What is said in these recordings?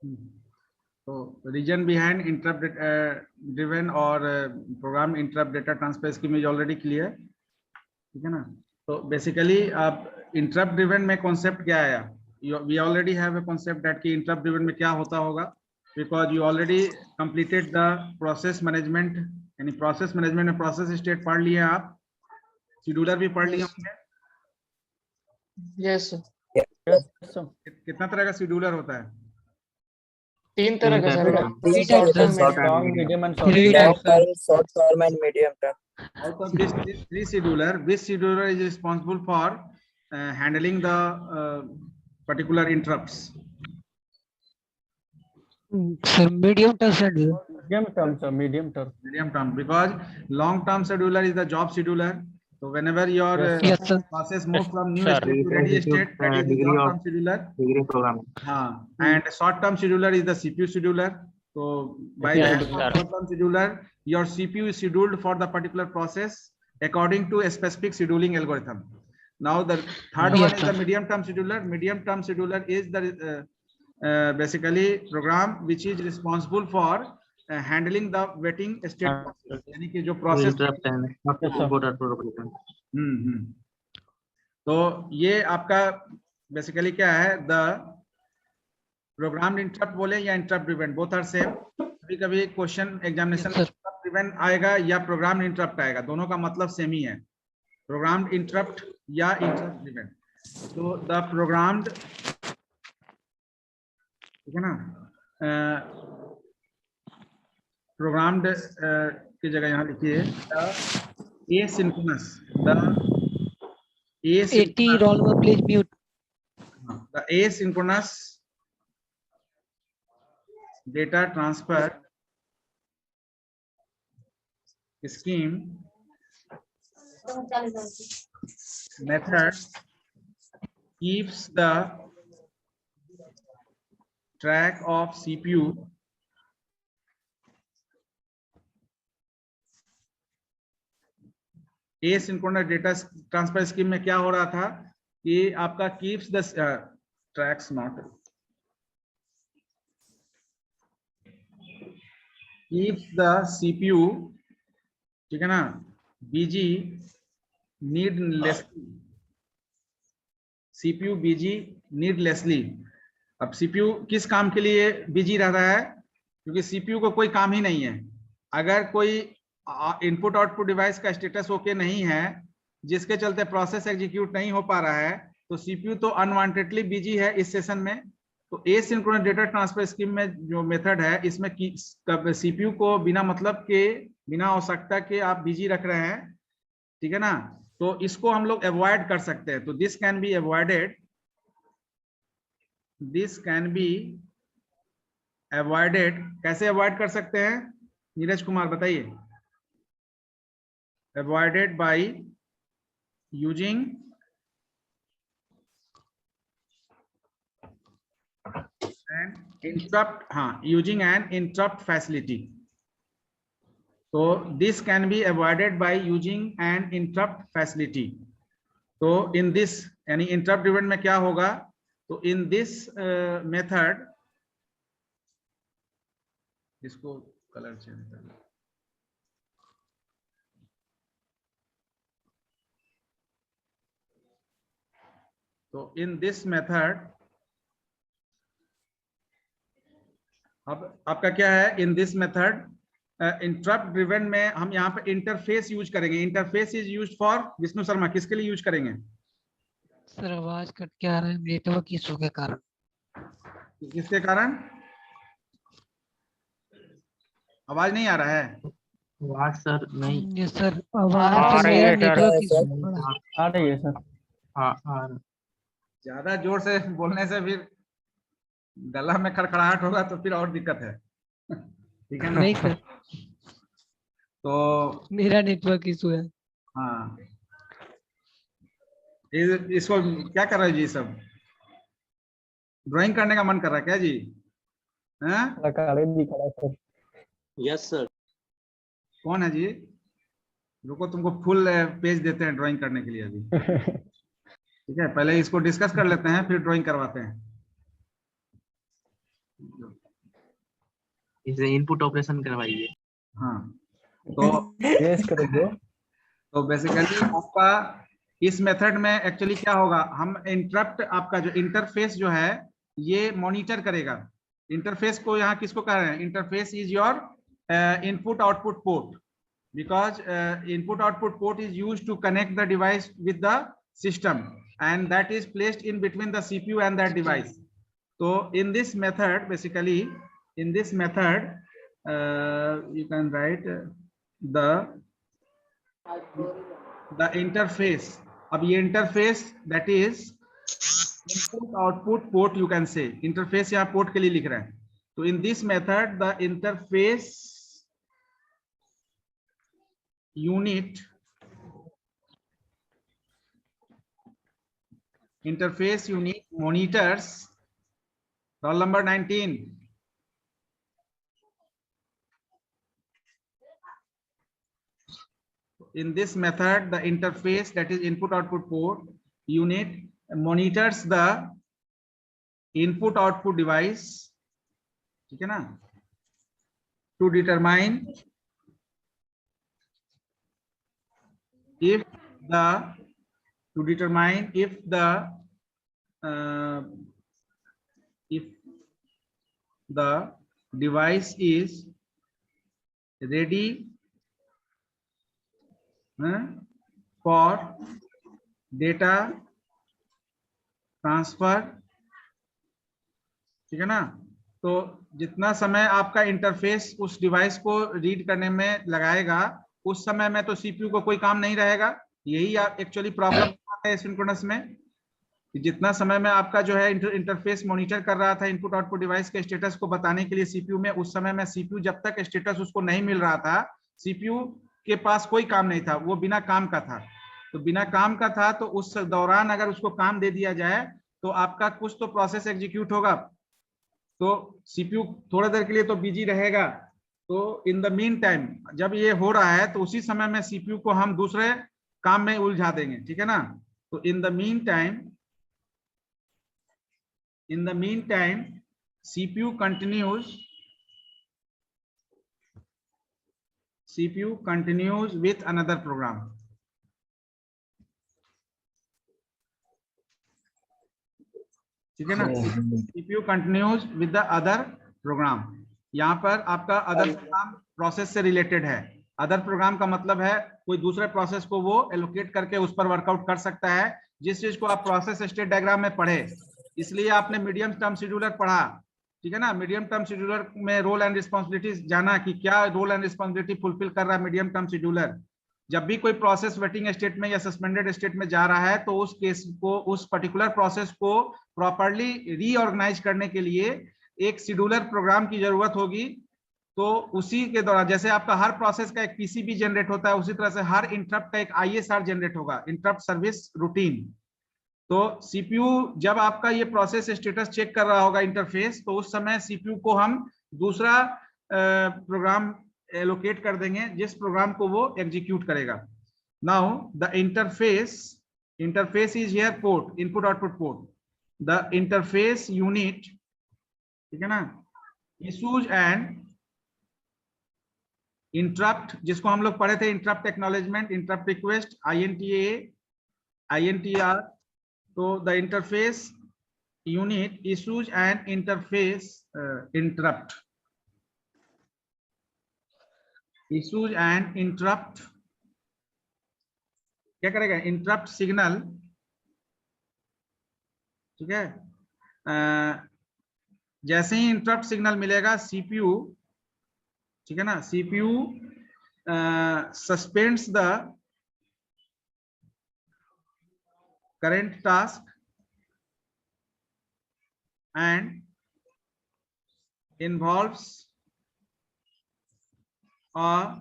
तो reason behind interrupt driven और program interrupt data transfer scheme is already clear, ठीक है ना। तो बेसिकली आप इंटरप्ट ड्रिवन में कॉन्सेप्ट क्या आया, we already have a concept that कि इंटरप्ट ड्रिवन में क्या होता होगा, because you already completed the process management, यानी प्रोसेस मैनेजमेंट में प्रोसेस स्टेट पढ़ लिए आप, शेड्यूलर भी पढ़ लिए होंगे। Yes sir. कितना तरह का शेड्यूलर होता है? 3 तरह का सर, short term and medium term. Out of these three scheduler, which scheduler is responsible for handling the particular interrupts? Sir, medium term scheduler. Medium term, sir. Medium term. Medium term, because long term scheduler is the job scheduler. So whenever your Yes, sir. process move from new state to ready state, that is the long term scheduler. Degree program. And short term scheduler is the CPU scheduler. So by the short term scheduler, your CPU is scheduled for the particular process according to a specific scheduling algorithm. Now the third one is the medium term scheduler. Medium term scheduler is the basically program which is responsible for handling the waiting state process, यानी कि जो process तो ये आपका basically क्या है, the programmed interrupt बोले या interrupt event, both are same. कभी कभी क्वेश्चन एग्जामिनेशन में इंटरप्ट इवेंट आएगा या प्रोग्राम्ड इंटरप्ट आएगा, दोनों का मतलब सेम ही है, प्रोग्राम्ड इंटरप्ट या इंटरप्ट इवेंट। तो द प्रोग्राम्ड, ठीक है ना, प्रोग्राम्ड की जगह यहाँ लिखिए asynchronous, the asynchronous data transfer scheme method keeps the track of CPU asynchronous data transfer scheme में क्या हो रहा था कि आपका keeps the tracks not keeps the CPU, ठीक है ना, बीजी नीडलेसली, सीपीयू बीजी नीडलेसली। अब सीपीयू किस काम के लिए बिजी रह रहा है, क्योंकि सीपीयू को कोई काम ही नहीं है। अगर कोई इनपुट आउटपुट डिवाइस का स्टेटस ओके नहीं है, जिसके चलते प्रोसेस एग्जीक्यूट नहीं हो पा रहा है, तो सीपीयू तो अनवांटेडली बिजी है इस सेशन में। तो एसिंक्रोनस डेटा ट्रांसफर स्कीम में जो मेथड है, इसमें सीपीयू को बिना मतलब के, बिना आवश्यकता के आप बिजी रख रहे हैं, ठीक है ना, तो इसको हम लोग अवॉइड कर सकते हैं। तो this can be avoided, this can be avoided. कैसे अवॉइड कर सकते हैं, नीरज कुमार बताइए। avoided by using an interrupt, using an interrupt facility. So this can be avoided by using an interrupt facility. तो in this, यानी interrupt event में क्या होगा, तो in this method, इसको कलर चेंज करना, तो इन दिस मेथड, अब आपका क्या है, in this method interrupt driven में हम यहाँ पे इंटरफेस यूज करेंगे। Interface is used for, Vishnu Sharma किसके लिए यूज करेंगे? सर आवाज कट के आ रहा है, नेटवर्क इशू के कारण। किसके कारण आवाज नहीं आ रहा है? आवाज सर नहीं, ये सर आवाज नेटवर्क इशू आ रही है सर। हाँ ज्यादा जोर से बोलने से फिर गला में खड़खड़ाहट होगा तो फिर और दिक्कत है, ठीक है ना? नहीं सर, तो मेरा नेटवर्क इशू है। हाँ, इसको क्या कर रहे हो जी? सब ड्राइंग करने का मन कर रहा है क्या जी? हैं? Yes sir. कौन है जी? रुको, तुमको फुल पेज देते हैं ड्राइंग करने के लिए अभी। ठीक है, पहले इसको डिस्कस कर लेते हैं, फिर ड्राइंग करवाते हैं। इसे इनपुट ऑपरेशन करवाइए। हाँ, तो यस करो ब्रो। तो बेसिकली आपका इस मेथड में एक्चुअली क्या होगा, हम इंटरप्ट, आपका जो इंटरफेस जो है ये मॉनिटर करेगा। इंटरफेस को यहाँ किसको कह रहे हैं, interface is your input output port, because input output port is used to connect the device with the system, and that is placed in between the CPU and that device. So in this method, basically in this method you can write the interface. अब ये interface, that is input output port, you can say interface यहाँ port के लिए लिख रहे हैं। तो in this method the interface unit monitors, roll number 19, in this method the interface, that is input output port unit, monitors the input output device, ठीक है ना, to determine if the device is ready for data transfer, ठीक है ना। तो जितना समय आपका इंटरफेस उस डिवाइस को रीड करने में लगाएगा, उस समय में तो सीपीयू को कोई काम नहीं रहेगा। यही एक्चुअली प्रॉब्लम है सिंक्रोनस में, कि जितना समय में आपका जो है इंटरफेस मॉनिटर कर रहा था इनपुट आउटपुट डिवाइस के स्टेटस को बताने के लिए सीपीयू में, उस समय में सीपीयू जब तक स्टेटस उसको नहीं मिल रहा था, सीपीयू के पास कोई काम नहीं था, वो बिना काम का था। तो बिना काम का था, तो उस दौरान अगर उसको काम दे दिया जाए तो आपका कुछ तो प्रोसेस एग्जीक्यूट होगा, तो सीपीयू थोड़ा देर के लिए तो बिजी रहेगा। तो इन द मीन टाइम जब ये हो रहा है, तो उसी समय में सीपीयू को हम दूसरे काम में उलझा देंगे, ठीक है ना। तो in the mean time CPU continues with another program, ठीक है ना। CPU continues with the other program, यहाँ पर आपका अदर प्रोग्राम प्रोसेस से रिलेटेड है। अदर प्रोग्राम का मतलब है कोई दूसरे प्रोसेस को वो एलोकेट करके उस पर वर्कआउट कर सकता है, जिस चीज को आप प्रोसेस स्टेट डायग्राम में पढ़े। इसलिए आपने मीडियम टर्म शेड्यूलर पढ़ा, ठीक है ना। मीडियम टर्म शेड्यूलर में रोल एंड रिस्पॉन्सिबिलिटीज जाना कि क्या रोल एंड रिस्पॉन्सिबिलिटी फुलफिल कर रहा है मीडियम टर्म शेड्यूलर। जब भी कोई प्रोसेस वेटिंग स्टेट में या सस्पेंडेड स्टेट में जा रहा है, तो उस केस को, उस पर्टिकुलर प्रोसेस को प्रॉपर्ली रीऑर्गेनाइज करने के लिए एक शेड्यूलर प्रोग्राम की जरूरत होगी। तो उसी के दौरान जैसे आपका हर प्रोसेस का एक पीसीबी जनरेट होता है, उसी तरह से हर इंटरप्ट का एक आईएसआर जनरेट होगा, इंटरप्ट सर्विस रूटीन। तो सीपीयू जब आपका ये प्रोसेस स्टेटस चेक कर रहा होगा इंटरफेस, तो उस समय सीपीयू को हम दूसरा प्रोग्राम एलोकेट कर देंगे, जिस प्रोग्राम को वो एग्जीक्यूट करेगा। Now the interface is here port, input output port. The interface unit, ठीक है ना, इशूज एंड इंटरप्ट, जिसको हम लोग पढ़े थे interrupt acknowledgement, interrupt request, INTR। तो the interface unit issues and interface interrupt, issues and interrupt क्या करेगा, इंटरप्ट सिग्नल, ठीक है। जैसे ही इंटरप्ट सिग्नल मिलेगा सीपीयू, ठीक है ना, CPU suspends the current task and involves a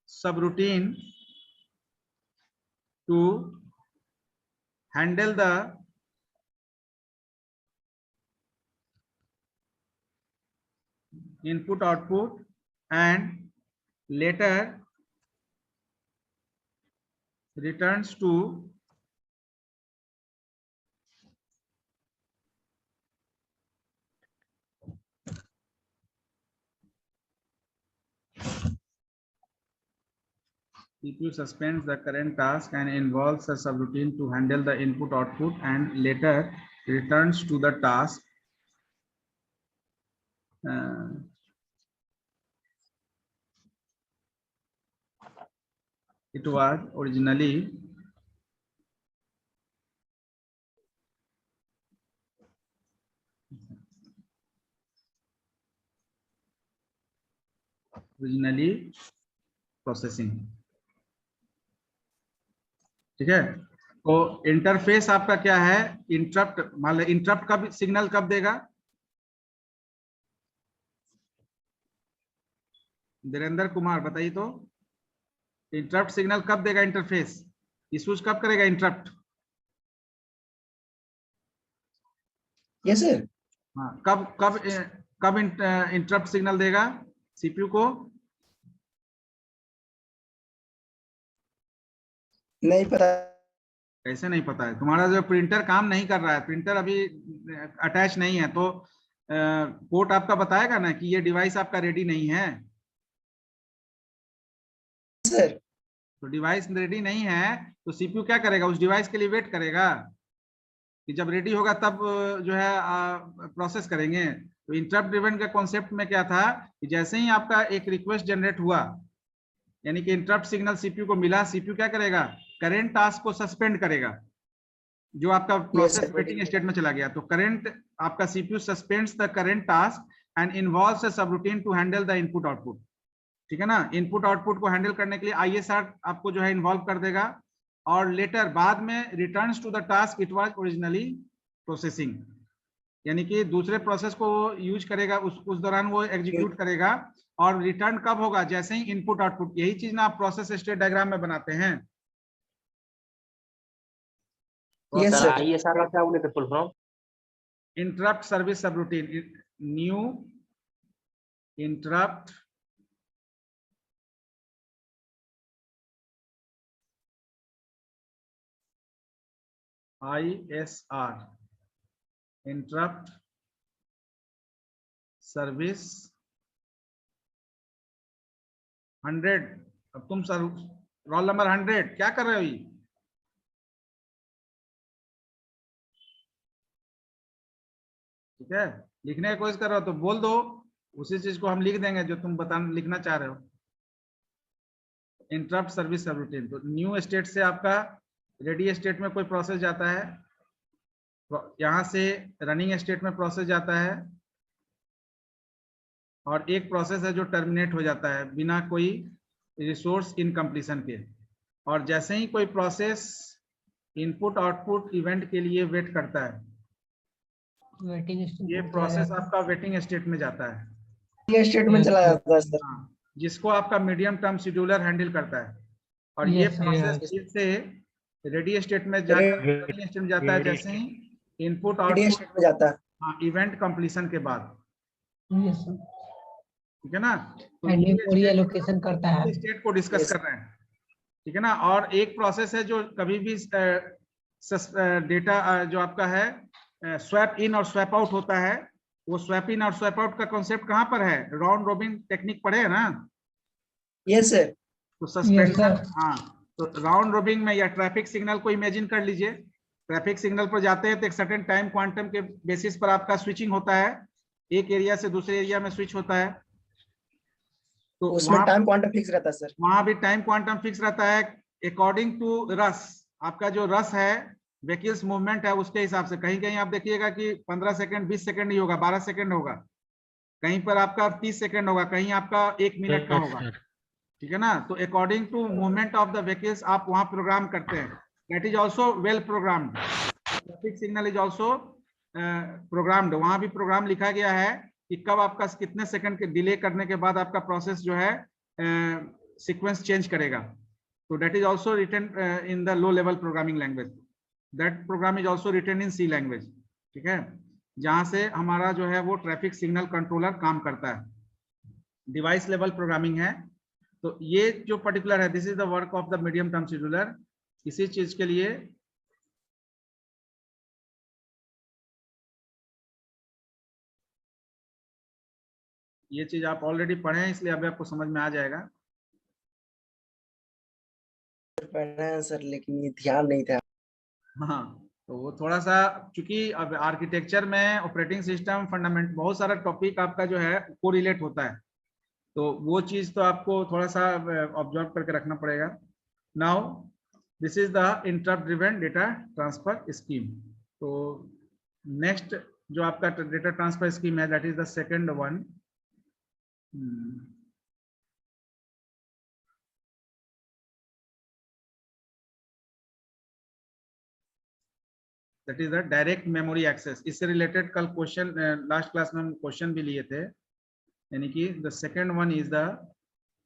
subroutine to handle the input output and later returns to CPU suspends the current task and involves a subroutine to handle the input output and later returns to the task. It was originally processing. ठीक है, तो interface आपका क्या है, interrupt, मान लो interrupt का signal कब देगा, धीरेन्द्र कुमार बताइए तो, इंटरप्ट सिग्नल कब देगा इंटरफेस, इशूज कब करेगा इंटरप्ट? Yes sir. हाँ, कब कब कब इंटरप्ट सिग्नल देगा सीपीयू को? नहीं पता। कैसे नहीं पता है? तुम्हारा जो प्रिंटर काम नहीं कर रहा है, प्रिंटर अभी अटैच नहीं है, तो पोर्ट आपका बताएगा ना कि ये डिवाइस आपका रेडी नहीं है सर। तो डिवाइस रेडी नहीं है तो सीपीयू क्या करेगा, उस डिवाइस के लिए वेट करेगा कि जब रेडी होगा तब जो है प्रोसेस करेंगे। तो इंटरप्ट ड्रिवन का कॉन्सेप्ट में क्या था कि जैसे ही आपका एक रिक्वेस्ट जनरेट हुआ, यानी कि इंटरप्ट सिग्नल सीपीयू को मिला, सीपीयू क्या करेगा, करंट टास्क को सस्पेंड करेगा, जो आपका प्रोसेस वेटिंग स्टेट में चला गया। तो करंट आपका CPU suspends the current task and involves a subroutine to handle the input output. ठीक है ना, इनपुट आउटपुट को हैंडल करने के लिए आईएसआर आपको जो है इन्वॉल्व कर देगा, और लेटर बाद में returns to the task it was originally processing, यानी कि दूसरे प्रोसेस को यूज करेगा, उस दौरान वो एग्जीक्यूट करेगा, और रिटर्न कब होगा, जैसे ही इनपुट आउटपुट। यही चीज ना आप प्रोसेस स्टेट डायग्राम में बनाते हैं। Yes sir. आईएसआर का क्या बोले थे full form? Interrupt service subroutine, new interrupt ISR, interrupt service 100। अब तुम सर रोल नंबर 100 क्या कर रहे हो? ये ठीक है, लिखने की कोशिश कर रहे हो तो बोल दो, उसी चीज को हम लिख देंगे जो तुम लिखना चाह रहे हो। इंटरप्ट सर्विस सबरूटीन, तो न्यू स्टेट से आपका रेडी स्टेट में कोई प्रोसेस जाता है, यहां से रनिंग स्टेट में प्रोसेस जाता है, और एक प्रोसेस है जो टर्मिनेट हो जाता है बिना कोई रिसोर्स इनकम्प्लीशन के। और जैसे ही कोई प्रोसेस इनपुट आउटपुट इवेंट के लिए वेट करता है, वेटिंग ये प्रोसेस आपका वेटिंग स्टेट में जाता है, ये स्टेट में चला जाता है सर। हाँ, जिसको आपका मीडियम टर्म शेड्यूलर हैंडल करता है। और ये प्रोसेस फिर से रेडी स्टेट में जाता है जैसे ही इनपुट रेडी आउटपुट स्टेट में जाता है। हाँ, इवेंट कंप्लीशन के बाद। ठीक है ना, तो एलोकेशन करता है, स्टेट को डिस्कस कर रहे हैं। ठीक है ना, और एक प्रोसेस है जो कभी भी डेटा जो आपका है स्वैप इन और स्वैप आउट होता है, वो स्वैप इन और स्वैप आउट का कॉन्सेप्ट कहाँ पर है, राउंड रोबिन टेक्निक पढ़े है ना? Yes sir. तो सस्पेंशन, हाँ, तो राउंड रोबिन में या ट्रैफिक सिग्नल को इमेजिन कर लीजिए, ट्रैफिक सिग्नल पर जाते हैं तो एक सर्टेन टाइम क्वांटम के बेसिस पर आपका स्विचिंग होता है, एक एरिया से दूसरे एरिया में स्विच होता है। तो उसमें टाइम क्वांटम फिक्स रहता है सर। वहां भी टाइम क्वांटम फिक्स रहता है अकॉर्डिंग टू रस, आपका जो रस है, व्हीकल्स मूवमेंट है, उसके हिसाब से। कहीं कहीं आप देखिएगा कि 15 सेकंड 20 सेकंड ही होगा, 12 सेकंड होगा, कहीं पर आपका 30 सेकंड होगा, कहीं आपका 1 मिनट का होगा। ठीक है ना, तो according to movement of the vehicles आप वहां प्रोग्राम करते हैं, that is also well programmed. Traffic signal is also programmed, वहां भी प्रोग्राम लिखा गया है कि कब आपका कितने सेकंड के डिले करने के बाद आपका प्रोसेस जो है सीक्वेंस चेंज करेगा। तो that is also written in the low level programming language, that program is also written in C language. ठीक है, जहां से हमारा जो है वो ट्रैफिक सिग्नल कंट्रोलर काम करता है, डिवाइस लेवल प्रोग्रामिंग है। तो ये जो पर्टिकुलर है, this is the work of the medium term scheduler. इसी चीज के लिए ये चीज आप ऑलरेडी पढ़े हैं, इसलिए अभी आपको समझ में आ जाएगा। पढ़ा है सर, लेकिन ये ध्यान नहीं था। हाँ, तो वो थोड़ा सा, चूंकि अब आर्किटेक्चर में ऑपरेटिंग सिस्टम फंडामेंट बहुत सारा टॉपिक आपका जो है कोरिलेट होता है, तो वो चीज तो आपको थोड़ा सा ऑब्जर्व करके रखना पड़ेगा। Now this is the interrupt driven data transfer scheme. तो नेक्स्ट जो आपका डेटा ट्रांसफर स्कीम है, that is the second one. That is the direct memory access. इससे रिलेटेड कल क्वेश्चन लास्ट क्लास में हम क्वेश्चन भी लिए थे, यानी कि the second one is the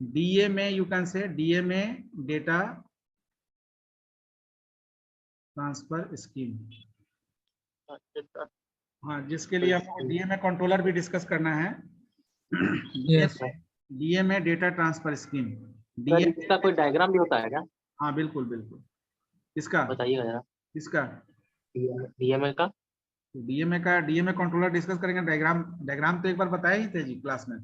DMA, you can say DMA data transfer scheme. हाँ, जिसके लिए हमको डीएमए कंट्रोलर भी डिस्कस करना है। Yes. DMA data transfer scheme. Sir इसका कोई डायग्राम भी होता है क्या? हाँ बिल्कुल बिल्कुल। इसका बताइएगा जरा। इसका डीएमए का डीएमए कंट्रोलर डिस्कस करेंगे। डायग्राम डायग्राम तो एक बार बताए ही थे जी क्लास में।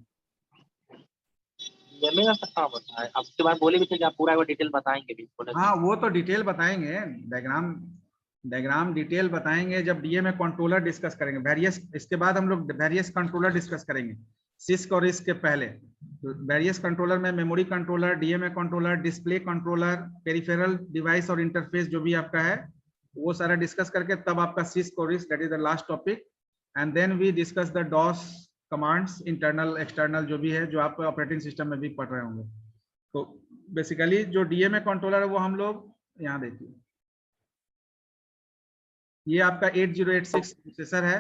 डीएमए का कहाँ होता है? अब के बाद बोले भी थे कि आप पूरा वो डिटेल बताएंगे भी। हाँ, वो तो डिटेल बताएंगे, डायग्राम डायग्राम डिटेल बताएंगे जब डीएमए कंट्रोलर डिस्कस करेंगे। वेरियस, इसके बाद हम लोग वेरियस कंट्रोलर डिस्कस करेंगे सिस्क और इसके पहले। तो वेरियस कंट्रोलर में memory controller, DMA controller, display controller, peripheral device और इंटरफेस जो भी आपका है वो सारा डिस्कस करके तब आपका सिस्क और इस, that is the last topic. And then we discuss the DOS commands, internal external जो भी है, जो आप ऑपरेटिंग सिस्टम में भी पढ़ रहे होंगे। तो बेसिकली जो डीएमए कंट्रोलर है वो हम लोग यहाँ देखिए, ये आपका 8086 प्रोसेसर है।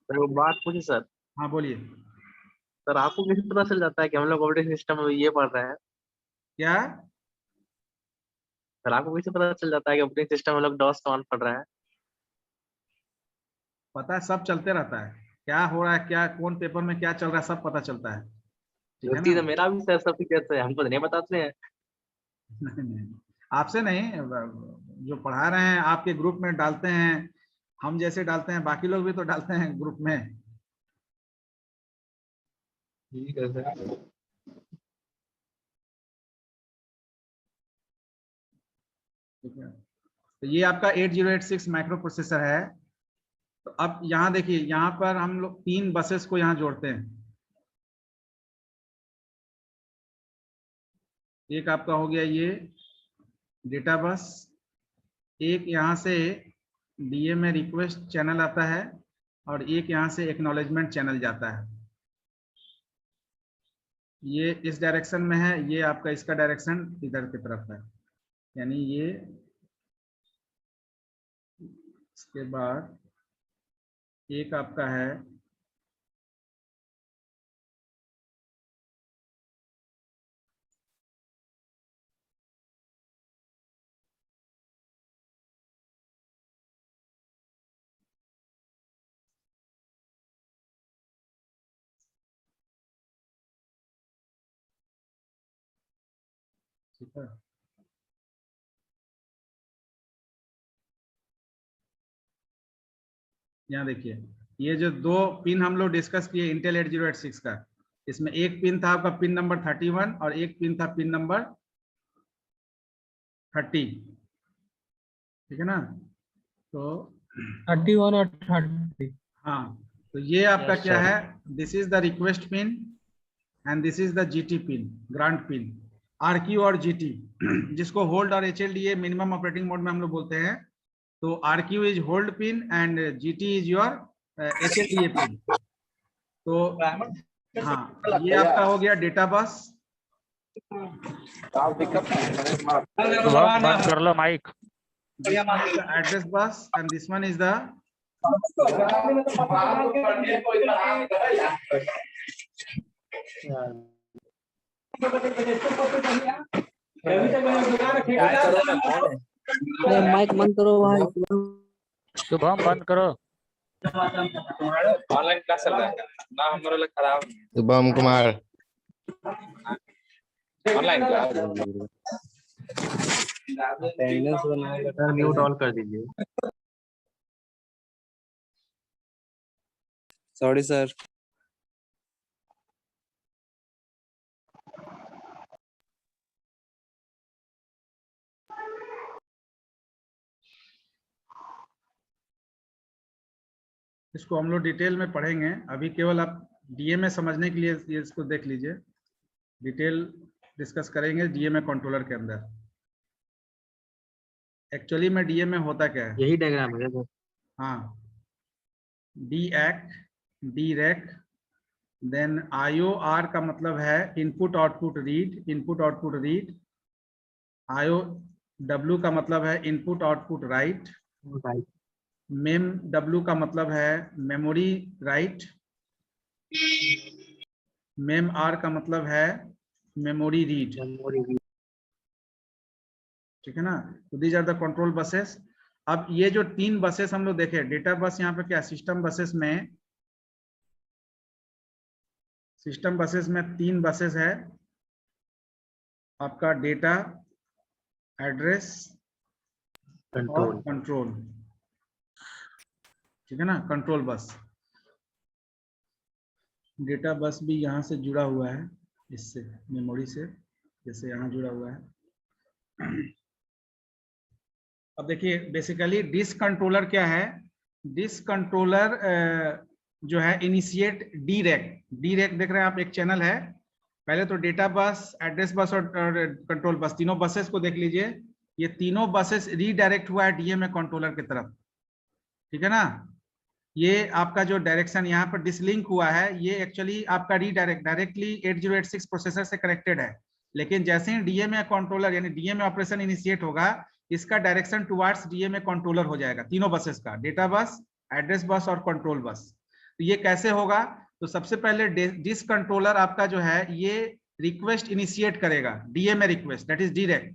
सर वो बात पूछे सर। हाँ बोलिए। सर आपको कैसे पता चल जाता है कि हम लोग ऑपरेटिंग सिस्टम में ये पढ़ रहे हैं? क्या? सर आपको कैसे पता चल जाता है कि ऑपरेटिंग सिस्टम में लोग डॉस कमांड पढ़ रहे हैं? पता है, सब चलते रहता है, क्या हो रहा है, क्या कौन पेपर में क्या चल रहा है, सब पता चलता है। ठीक है गलती ना? तो मेरा भी सर, सब कैसे हमको तो नहीं बताते हैं। नहीं, नहीं, आपसे नहीं, जो पढ़ा रहे हैं आपके ग्रुप में डालते हैं, हम जैसे डालते हैं बाकी लोग भी तो डालते हैं ग्रुप में। ठीक है सर। ठीक है, तो ये आपका 8086 माइक्रो प्रोसेसर है। तो अब यहाँ देखिए, यहाँ पर हम लोग 3 बसेस को यहाँ जोड़ते हैं। एक आपका हो गया ये डेटा बस, एक यहाँ से डीएमए रिक्वेस्ट चैनल आता है, और एक यहाँ से एक्नॉलेजमेंट चैनल जाता है। ये इस डायरेक्शन में है, ये आपका इसका डायरेक्शन इधर की तरफ है, यानी ये। इसके बाद एक आपका है ठीक है, यहाँ देखिए, ये जो 2 पिन हम लोग डिस्कस किए इंटेल 8086 का, इसमें एक पिन था आपका पिन नंबर 31 और एक पिन था पिन नंबर 30। ठीक है ना? तो 31 और 30। हाँ, तो ये आपका Yes, क्या sir. है, this is the request pin and this is the GT pin, grant pin, RQ और जीटी, जिसको होल्ड और एचएलडीए मिनिमम ऑपरेटिंग मोड में हम लोग बोलते हैं। तो RQ is hold pin and GT is your HLDA pin. तो हाँ, ये आपका हो गया डेटा बस। बंद कर लो mic. Address bus and this one is the mic बंद करो भाई। शुभम बंद करो। ऑनलाइन क्लास चल रहा है ना, हमारा लग खराब। Shubham Kumar online class sir mute all कर दीजिए। Sorry sir. इसको हम लोग डिटेल में पढ़ेंगे, अभी केवल आप डीएमए समझने के लिए ये इसको देख लीजिए। डिटेल डिस्कस करेंगे डीएमए कंट्रोलर के अंदर। एक्चुअली में डीएमए होता क्या है? यही डायग्राम है क्या? हाँ, डी एक्ट, डी रेक, देन IOR का मतलब है input output read, input output read. IOW का मतलब है input output write. Write. Mem W का मतलब है मेमोरी राइट। मेम R का मतलब है मेमोरी रीड। मेमोरी। ठीक है ना? तो these are the control buses. अब ये जो 3 बसेस हम लोग देखे, डेटा बस यहाँ पे क्या, सिस्टम बसेस में, सिस्टम बसेस में 3 बसेस है आपका, डेटा, एड्रेस और कंट्रोल। कंट्रोल। ठीक है ना? कंट्रोल बस, डेटा बस भी यहाँ से जुड़ा हुआ है, इससे मेमोरी से, जैसे यहाँ जुड़ा हुआ है। अब देखिए बेसिकली डिस्क कंट्रोलर क्या है? डिस्क कंट्रोलर जो है initiate D rack. D rack देख रहे हैं आप, एक चैनल है। पहले तो डेटा बस, एड्रेस बस और कंट्रोल बस, तीनों बसेस को देख लीजिए। ये तीनों बसेस रीडायरेक्ट हुआ है डीएमए कंट्रोलर की तरफ। ठीक है ना? ये आपका जो डायरेक्शन यहाँ पर डिसलिंक हुआ है, ये एक्चुअली आपका डायरेक्टली 8086 प्रोसेसर से कनेक्टेड है। लेकिन जैसे ही डीएमए कंट्रोलर यानी डीएमए ऑपरेशन इनिशिएट होगा, इसका डायरेक्शन टुवर्ड्स डीएमए कंट्रोलर हो जाएगा, तीनों बसेस का, डेटा बस, एड्रेस बस और कंट्रोल बस। तो ये कैसे होगा? तो सबसे पहले डिस्क कंट्रोलर आपका जो है ये रिक्वेस्ट इनिशिएट करेगा, DMA request, that is DREQ.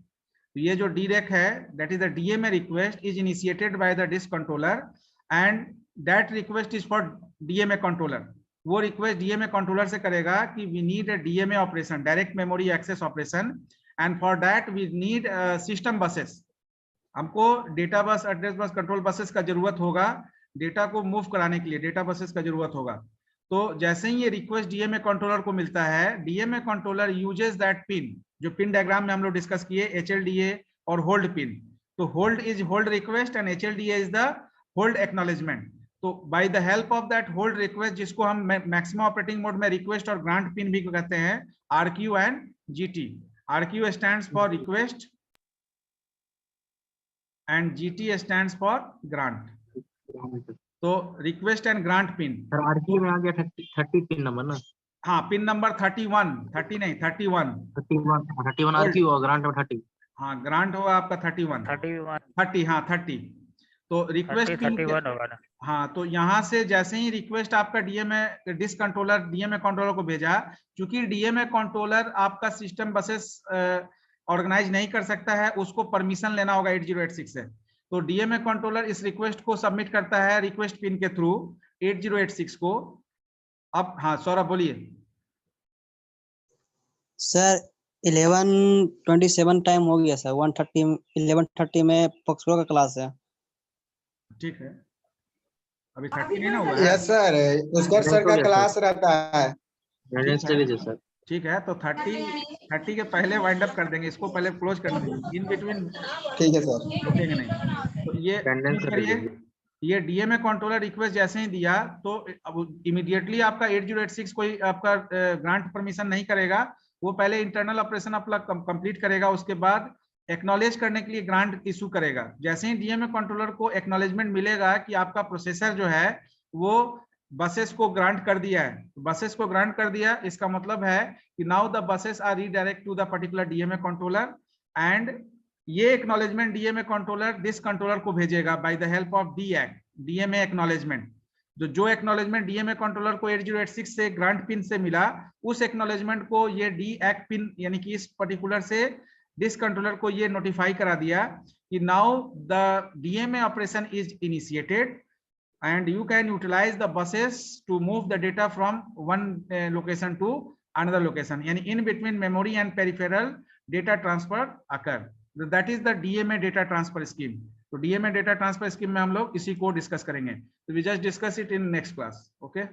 तो ये जो डीरेक है, that is the DMA request is initiated by the disk controller and that request is for DMA controller. वो रिक्वेस्ट डीएमए कंट्रोलर से करेगा कि we need a DMA operation, direct memory access operation, and for that we need system buses. हमको data bus, address bus, control buses का जरूरत होगा, data को move कराने के लिए डेटा बसेस का जरूरत होगा। तो जैसे ही ये रिक्वेस्ट डीएमए कंट्रोलर को मिलता है, DMA controller uses that pin, जो पिन डायग्राम में हम लोग डिस्कस किए, HLDA और होल्ड पिन। तो hold is hold request and HLDA is the hold acknowledgement. तो by the help of that hold request, जिसको हम मैक्सिमम ऑपरेटिंग मोड में रिक्वेस्ट और ग्रांट पिन भी कहते हैं, RQ and GT। RQ stands for request and GT stands for grant. तो request and grant pin. Sir RQ में आ गया 30 पिन नंबर ना? हाँ, पिन नंबर 31, 30 नहीं 31। 31 आरक्यू और ग्रांट में 30। हाँ, ग्रांट होगा आपका 31, 30, हाँ 30। तो रिक्वेस्ट पिन 31 होगा ना? हाँ, तो यहाँ से जैसे ही रिक्वेस्ट आपका DMA disk controller DMA controller को भेजा, क्योंकि डीएमए कंट्रोलर आपका सिस्टम बसेस ऑर्गेनाइज नहीं कर सकता है, उसको परमिशन लेना होगा 8086 से। तो डीएमए कंट्रोलर इस रिक्वेस्ट को सबमिट करता है रिक्वेस्ट पिन के थ्रू 8086 को। अब हाँ सौरभ बोलिए। सर 11:27 टाइम हो गया सर, 11:30 में पक्सरो का क्लास है। ठीक है, अभी 30 नहीं ना हुआ है? यस सर, उसका सर का क्लास रहता है। सर ठीक है, तो 30 के पहले वाइंड अप कर देंगे, इसको पहले क्लोज करना है, इन बिटवीन ठीक है सर, रुकेंगे नहीं। तो ये डीएमए कंट्रोलर रिक्वेस्ट जैसे ही दिया, तो अब इमीडिएटली आपका 8086 कोई आपका ग्रांट परमिशन नहीं करेगा, वो पहले इंटरनल ऑपरेशन अपना कंप्लीट करेगा, उसके बाद एक्नॉलेज करने के लिए ग्रांट इशू करेगा। जैसे ही डीएमए कंट्रोलर को एक्नॉलेजमेंट मिलेगा कि आपका प्रोसेसर जो है वो बसेस को ग्रांट कर दिया है, बसेस को ग्रांट कर दिया, इसका मतलब है कि now the buses are redirect to the particular DMA controller and ये acknowledgement DMA controller this controller को भेजेगा by the help of DMA acknowledgement. जो एक्नॉलेजमेंट डीएमए कंट्रोलर को 8086 से ग्रांट पिन से मिला, उस एक्नॉलेजमेंट को ये डीएक पिन यानी कि इस पर्टिकुलर से दिस कंट्रोलर को ये नोटिफाई करा दिया कि now the DMA operation is initiated and you can utilize the buses to move the data from one location to another location, yani in between memory and peripheral data transfer occur. That is the DMA data transfer scheme. तो DMA data transfer scheme में हम लोग इसी को discuss करेंगे। So we just discuss it in next class. Okay.